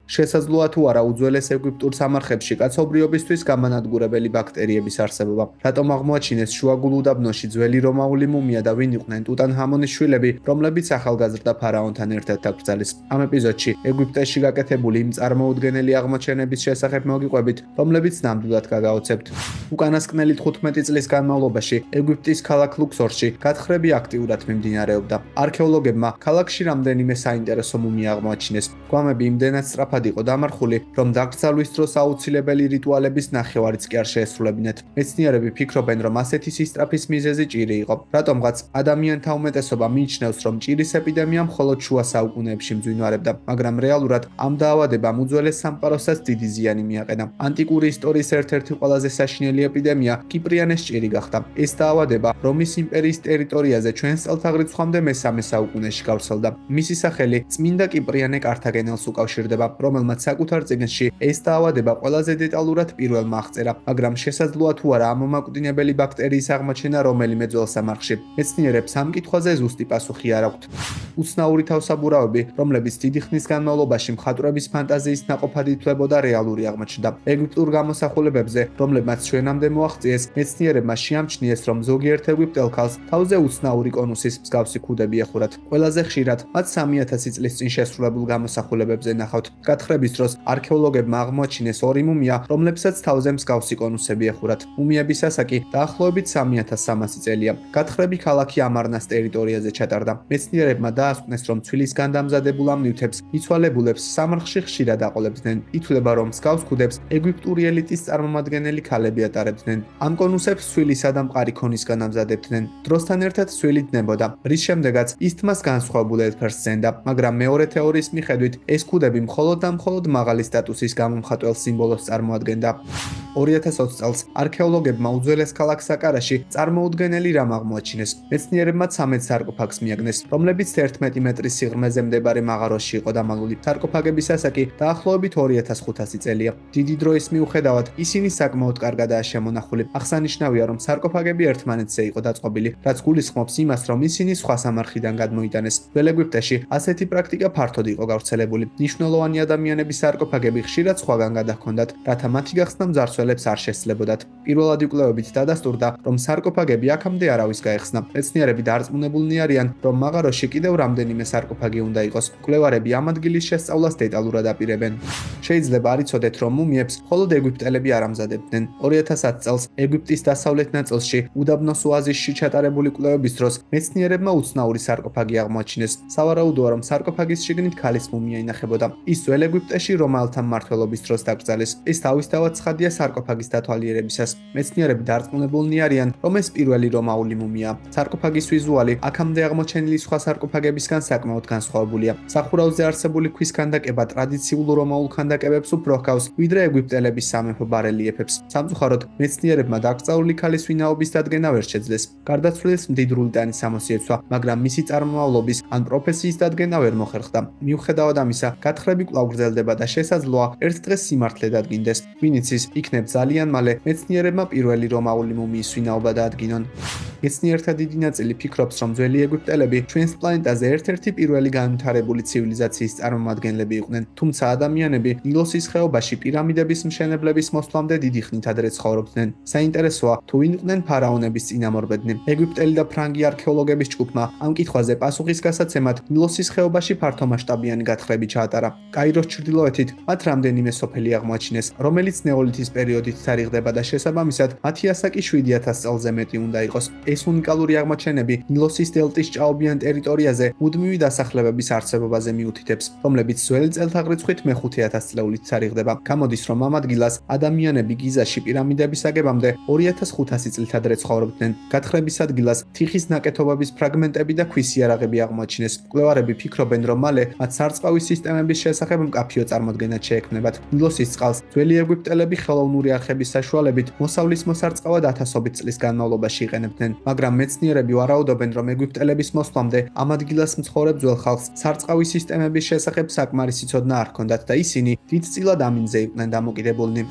შესაძლოა თუ არა უძველეს ეგვიპტურ სამარხებში კაცობრიობისთვის გამანადგურებელი ბაქტერიების არსებობა. რატომ აღმოაჩინეს შუაგულ უდაბნოში ძველი რომაული მუმია და ვინ იყვნენ ტუტანჰამონის შვილები, რომლებიც ახალგაზრდა ფარაონთან ერთად დაკრძალეს. ამ ეპიზოდში ეგვიპტეში გაკეთებული იმ წარმოუდგენელი აღმოჩენების შესახებ მოგიყვებით, რომლებიც ნამდვილად გაგაოცებთ. უკანასკნელი 15 წლის განმავლობაში ეგვიპტის ქალაქ ლუქსორში გათხრები აქტიურად მიმდინარეობდა. არქეოლოგებმა ქალაქში რამდენიმე საინტერესო მუმია აღმოაჩინეს. გვამები იმდენად სწრაფად იყო დამარხული, რომ დაკრძალვის დროს აუცილებელი რიტუალების ნახევარიც კი არ შეესრულებინათ. მეცნიერები ფიქრობენ, რომ ასეთი სისწრაფის მიზეზი ჭირი იყო. რატომღაც ადამიანთა უმეტესობა მიიჩნევს, რომ ჭირის ეპიდემია მხოლოდ შუა საუკუნეებში მძვინვარებდა, მაგრამ რეალურად ამ დაავადებამ უძველეს სამყაროსაც დიდი ზიანი მიაყენა. ანტიკური ისტორიის ერთ-ერთი ყველაზე საშინელი ეპიდემია კიპრიანეს ჭირი გახდა. ეს დაავადება რომის იმპერიის ტერიტორიაზე ჩვენს წელთაღრიცხვამდე მესამე საუკუნეში გავრცელდა. მისი სახელი წმინდა კიპრიანე კართაგენელს უკავშირდება, რომელმაც საკუთარ წიგნში ეს დაავადება ყველაზე დეტალურად პირველმა აღწერა, მაგრამ შესაძლოა თუ არა ამომაკვდინებელი ბაქტერიის აღმოჩენა რომელიმე ძველ სამარხში. მეცნიერებს ამ კითხვაზე ზუსტი პასუხი არ აქვთ. უცნაური თავსაბურავები, რომლებიც დიდი ხნის განმავლობაში მხატვრების ფანტაზიის ნაყოფად ითვლებოდა, რეალური აღმოჩნდა. ეგვიპტურ გამოსახულებებზე, რომლებმაც ჩვენამდე მოაღწიეს, მეცნიერებმა შეამჩნიეს, რომ ზოგიერთ ეგვიპტელ ქალს თავზე უცნაური კონუსის მსგავსი ქუდები ეხურათ. ყველაზე ხშირად მათ 3000 წლის წინ შესრულებულ გამოსახულებებზე ნახავთ. გათხრების დროს არქეოლოგებმა აღმოაჩინეს ორი მუმია, რომლებსაც თავზე მსგავსი კონუსები ეხურათ. მუმიების ასაკი დაახლოებით 3300 წელია. გათხრები ქალაქი ამარნას ტერიტორიაზე ჩატარდა. მეცნიერებმა დაასკვნეს, რომ ცვილისგან დამზადებულ ამ ნივთებს მიცვალებულებს სამარხში ხშირად აყოლებდნენ. ითვლება, რომ მსგავს ქუდებს ეგვიპტური ელიტის წარმომადგენელი ქალები ატარებდნენ. ამ კონუსებს ცვილისა და მყარი ქონისგან ამზადებდნენ. დროსთან ერთად ცვილი დნებოდა, რის შემდეგაც ის თმას განსხვავებულ ელფერს სცენდა, მაგრამ მეორე თეორიის მიხედვით ეს ქუდები მხოლოდ და მხოლოდ მაღალი სტატუსის გამომხატველ სიმბოლოს წარმოადგენდა. 2020 წელს არქეოლოგებმა უძველეს ქალაქ საკარაში წარმოუდგენელი რამ აღმოაჩინეს. მეცნიერებმა 13 სარკოფაგს მიაგნეს, რომლებიც 11 მეტრის სიღრმეზე მდებარე მაღაროში იყო დამალული. სარკოფაგების ასაკი დაახლოებით 2500 წელია. დიდი დროის მიუხედავად, ისინი საკმაოდ კარგადაა შემონახული. აღსანიშნავია, რომ სარკოფაგები ერთმანეთზე იყო დაწყობილი, რაც გულისხმობს იმას, რომ ისინი სხვა სამარხიდან გადმოიტანეს. ძველ ეგვიპტეში ასეთი პრაქტიკა ფართოდ იყო გავრცელებული. მნიშვნელოვანი ადამიანების სარკოფაგები ხშირად სხვაგან გადაჰქონდათ, რათა მათი გახსნა მძარცველებს არ შესძლებოდათ. პირველადი კვლევებით დადასტურდა, რომ სარკოფაგები აქამდე არავის გაეხსნა. მეცნიერები დარწმუნებულნი არიან, რომ მაღაროში კიდევ რამდენიმე სარკოფაგი უნდა იყოს. მკვლევარები ამ ადგილის შესწავლას დეტალურად აპირებენ. შეიძლება არ იცოდეთ, რომ მუმიებს მხოლოდ ეგვიპტელები არ ამზადებდნენ. 2010 წელს ეგვიპტის დასავლეთ ნაწილში, უდაბნოს ოაზისში ჩატარებული კვლევების დროს მეცნიერებმა უცნაური სარკოფაგი აღმოაჩინეს. სავარაუდოა, რომ სარკოფაგის შიგნით ქალის მუმია ინახებოდა. ის ძველ ეგვიპტეში რომაელთა მმართველობის დროს დაკრძალეს. ეს თავისთავად ცხადია სარკოფაგის დათვალიერებისას. მეცნიერები დარწმუნებულნი არიან, რომ ეს პირველი რომაული მუმია. სარკოფაგის ვიზუალი აქამდე აღმოჩენილი სხვა სარკოფაგებისგან საკმაოდ განსხვავებულია. სახურავზე არსებული ქვის ქანდაკება ტრადიციულ რომაულ ქანდაკებებს უფრო ჰგავს, ვიდრე ეგვიპტელების სამეფო ბარელიეფებს. სამწუხაროდ, მეცნიერებმა დაკრძალული ქალის ვინაობის დადგენა ვერ შეძლეს. გარდაცვლილს მდიდრული ტანის ამოსიეცვა, მაგრამ მისი წარმომავლობის ან პროფესიის დადგენა ვერ მოხერხდა. მიუხედავად ამისა, გათხრები კვლავ გრძელდება და შესაძლოა ერთ დღეს სიმართლე დადგინდეს. ვინ იცის, იქნებ ძალიან მალე მეცნიერებმა პირველი რომაული მუმიის ვინაობა დაადგინონ. მეცნიერთა დიდი ნაწილი ფიქრობს, რომ ძველი ეგვიპტელები ჩვენს პლანეტაზე ერთ-ერთი პირველი განვითარებული ცივილიზაციის წარმომადგენლები იყვნენ, თუმცა ადამიანები ნილოსის ხეობაში პირამიდების მშენებლების მოსვლამდე დიდი ხნით ადრე ცხოვრობდნენ. საინტერესოა, თუ ვინ იყვნენ ფარაონების წინამორბედნი. ეგვიპტელი და ფრანგი არქეოლოგების ჯგუფმა ამ კითხვაზე პასუხის გასაცემად ნილოსის ხეობაში ფართომასშტაბიანი გათხრები ჩაატარა. კაიროს ჩრდილოეთით მათ რამდენიმე სოფელი აღმოაჩინეს, რომელიც ნეოლითის პერიოდით თარიღდება და შესაბამისად მათი ასაკი 7000 წელზე მეტი უნდა იყოს. ეს უნიკალური აღმოჩენები ნილოსის დელტის ჭაობიან ტერიტორიაზე მუდმივი დასახლებების არსებობაზე მიუთითებს, რომლებიც ძველი წელთაღრიცხვით მე-5000 წლეულით თარიღდება. გამოდის, რომ ამ ადგილას ადამიანები გიზაში პირამიდების აგებამდე 2500 წლით ადრე ცხოვრობდნენ. გათხრების ადგილას თიხის ნაკეთობების ფრაგმენტები და ქვის იარაღები აღმოაჩინეს. მკვლევარები ფიქრობენ, რომ მალე მათ სარწყავი სისტემების შესახებ მკაფიო წარმოდგენა შეექმნებათ. ნილოსის წყალს ძველი ეგვიპტელები ხელოვნური არხების საშუალებით მოსავლის მოსარწყავად ათასობით წლის განმავლობაში იყენებდნენ, მაგრამ მეცნიერები ვარაუდობენ, რომ ეგვიპტელების მოსვლამდე ამ ადგილას მცხოვრებ ძველ ხალხს სარწყავი სისტემების შესახებ საკმარისი ცოდნა არ ჰქონდათ და ისინი დიდწილად ამინზე იყვნენ დამოკიდებულნი.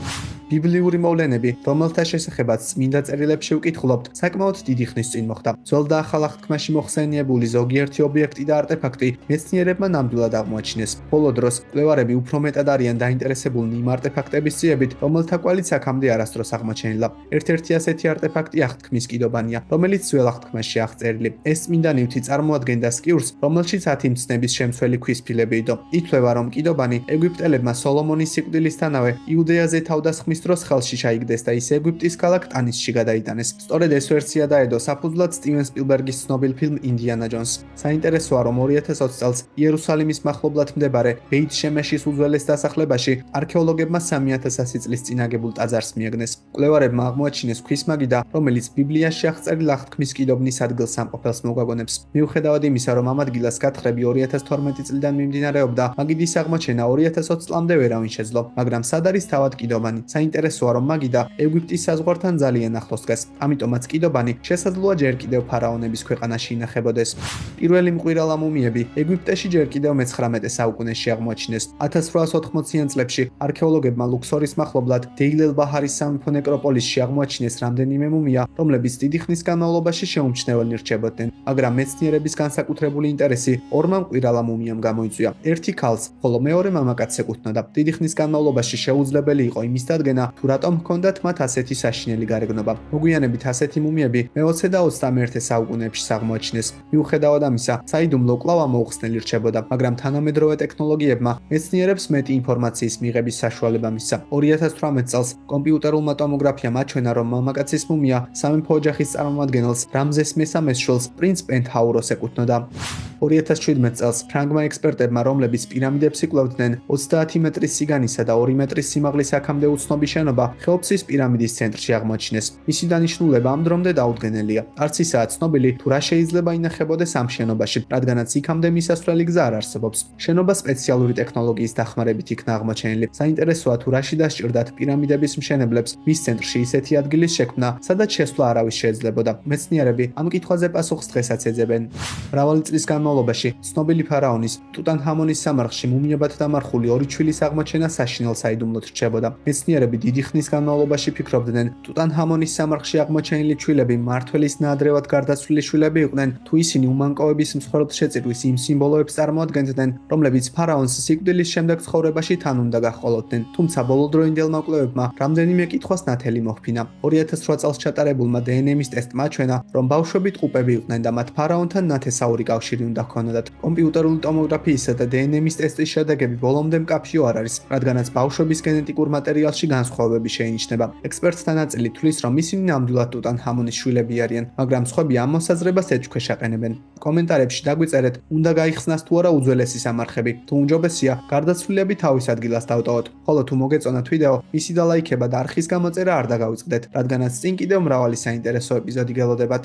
ბიბლიური მოვლენები, რომელთა შესახებაც წმინდა წერილებში ვკითხულობთ, საკმაოდ დიდი ხნის წინ მოხდა. ძველ და ახალ აღთქმაში მოხსენიებული ზოგიერთი ობიექტი და არტეფაქტი მეცნიერებმა ნამდვილად აღმოაჩინეს. ბოლო დროს მკვლევარები უფრო მეტად არიან დაინტერესებულნი იმ არტეფაქტების ძიებით, რომელთა კვალიც აქამდე არასდროს აღმოჩენილა. ერთ-ერთი ასეთი არტეფაქტი აღთქმის კიდობანია, რომელიც ძველ აღთქმაში აღწერილი. ეს წმინდა ნივთი წარმოადგენდა სკიურს, რომელშიც 10 მცნების შემცველი ქვის ფილები იდო. ითვლება, რომ კიდობანი ეგვიპტელებმა სოლომონის სიკვდილისთანავე იუდეაზე თავდასხმის დროს ხელში ჩაიგდეს და ის ეგვიპტის ქალაქ ტანისში გადაიტანეს. სწორედ ეს ვერსია დაედო საფუძვლად სტივენ სპილბერგის ცნობილ ფილმ ინდიანა ჯონს. საინტერესოა, რომ 2020 წელს იერუსალიმის მახლობლად მდებარე ბეით შემეშის უძველეს დასახლებაში არქეოლოგებმა 3100 წლის წინ აგებულ ტაძარს მიაგნეს. მკვლევარებმა აღმოაჩინეს ქვის მაგიდა, რომელიც ბიბლიაში აღწერილ აღთქმის კიდობნის ადგილს ამყოფელს მოგვაგონებს. მიუხედავად იმისა, რომ ამ ადგილას გათხრები 2012 წლიდან მიმდინარეობდა, მაგიდის აღმოჩენა 2020 წლამდე ვერავინ შეძლო, მაგრამ სად არის თავად კიდობანი? საინტერესოა, რომ მაგიდა ეგვიპტის საზღვართან ძალიან ახლოს დგას, ამიტომაც კიდობანი შესაძლოა ჯერ კიდევ ფარაონების ქვეყანაში ინახებოდეს. პირველი მყვირალა მუმიები ეგვიპტეში ჯერ კიდევ მე-19 საუკუნეში აღმოაჩინეს. 1880-იან წლებში არქეოლოგებმა ლუქსორის მახლობლად დეილ-ელ-ბაჰარის სამეფო ნეკროპოლისში აღმოაჩინეს რამდენიმე მუმია, რომლებიც დიდი ხნის განმავლობაში შეუმჩნევლნი რჩებოდნენ, მაგრამ მეცნიერების განსაკუთრებული ინტერესი ორმა მყვირალა მუმიამ გამოიწვია. ერთი ქალს, ხოლო მეორე მამაკაცს ეკუთვნოდა. დიდი ხნის განმავლობაში შეუძლებელი იყო იმის დადგენა, თუ რატომ ჰქონდათ მათ ასეთი საშინელი გარეგნობა. მოგვიანებით ასეთი მუმიები მე-20 და 21 საუკუნეებში აღმოაჩინეს. მიუხედავად ამისა, საიდუმლო კვლავ ამოუხსნელი რჩებოდა, მაგრამ თანამედროვე ტექნოლოგიებმა მეცნიერებს მეტი ინფორმაციის მიღების საშუალება მისცა. 2018 წელს კომპიუტერულმა ტომოგრაფიამ აჩვენა, რომ მამაკაცის მუმია სამეფო ოჯახის წარმომადგენელს რამზეს მესამეს შვილს პრინც პენტჰაუროს ეკუთვნოდა. 2017 წელს ფრანგმა ექსპერტებმა, რომლებიც პირამიდებს იკვლევდნენ, 30 მეტრის სიგანისა და 2 მეტრის სიმაღლის აქამდე უცნობი შენობა ხეოფსის პირამიდის ცენტრში აღმოაჩინეს. მისი დანიშნულება ამ დრომდე დაუდგენელია. არც ისაა ცნობილი, თუ რა შეიძლება ინახებოდეს ამ შენობაში, რადგანაც იქამდე მისასვლელი გზა არ არსებობს. შენობა სპეციალური ტექნოლოგიის დახმარებით იქნა აღმოჩენილი. საინტერესოა, თუ რაში დასჭირდათ პირამიდების მშენებლებს მის ცენტრში ისეთი ადგილის შექმნა, სადაც შესვლა არავის შეეძლებოდა. მეცნიერები ამ კითხვაზე პასუხს დღესაც ეძებენ. მრავალი წლის განმავლობაში ცნობილი ფარაონის ტუტანჰამონის სამარხში მუმიებად დამარხული ორი ჩვილის აღმოჩენა საშინელ საიდუმლოდ რჩებოდა. მეცნიერები დიდი ხნის განმავლობაში ფიქრობდნენ, ტუტანჰამონის სამარხში აღმოჩენილი ჩვილები მმართველის ნაადრევად გარდაცვლილი შვილები იყვნენ, თუ ისინი უმანკოების მსხვერპლშეწირვის იმ სიმბოლოებს წარმოადგენდნენ, რომლებიც ფარაონს სიკვდილის შემდეგ ცხოვრებაში თან უნდა გაჰყოლოდნენ. თუმცა ბოლოდროინდელმა მკვლევებმა რამდენიმე კითხვას ნათელი მოჰფინა. 2008 წელს ჩატარებულმა დნმ-ის ტესტმა აჩვენა, რომ ბავშვები ტყუპები იყვნენ და მათ ფარაონთან ნათესაური კავშირი უნდა ჰქონოდათ. კომპიუტერული ტომოგრაფიისა და დნმ-ის ტესტის შედეგები ბოლომდე მკაფიო არ არის, რადგანაც ბავშვების გენეტიკურ მატერიალში განსხვავებები შეინიშნება. ექსპერტთა ნაწილი თვლის, რომ ისინი ნამდვილად ტუტანჰამონის შვილები არიან, მაგრამ სხვები ამ მოსაზრებას ეჭვქვეშ აყენებენ. კომენტარებში დაგვიწერეთ, უნდა გაიხსნას თუ არა უძველესი სამარხები, თუ უმჯობესია გარდაცვლილები თავის ადგილას დავტოვოთ. ხოლო თუ მოგეწონათ ვიდეო, მისი დალაიქება და არხის გამოწერა არ დაგავიწყდეთ, რადგანაც წინ კიდევ მრავალი საინტერესო ეპიზოდი გელოდებათ.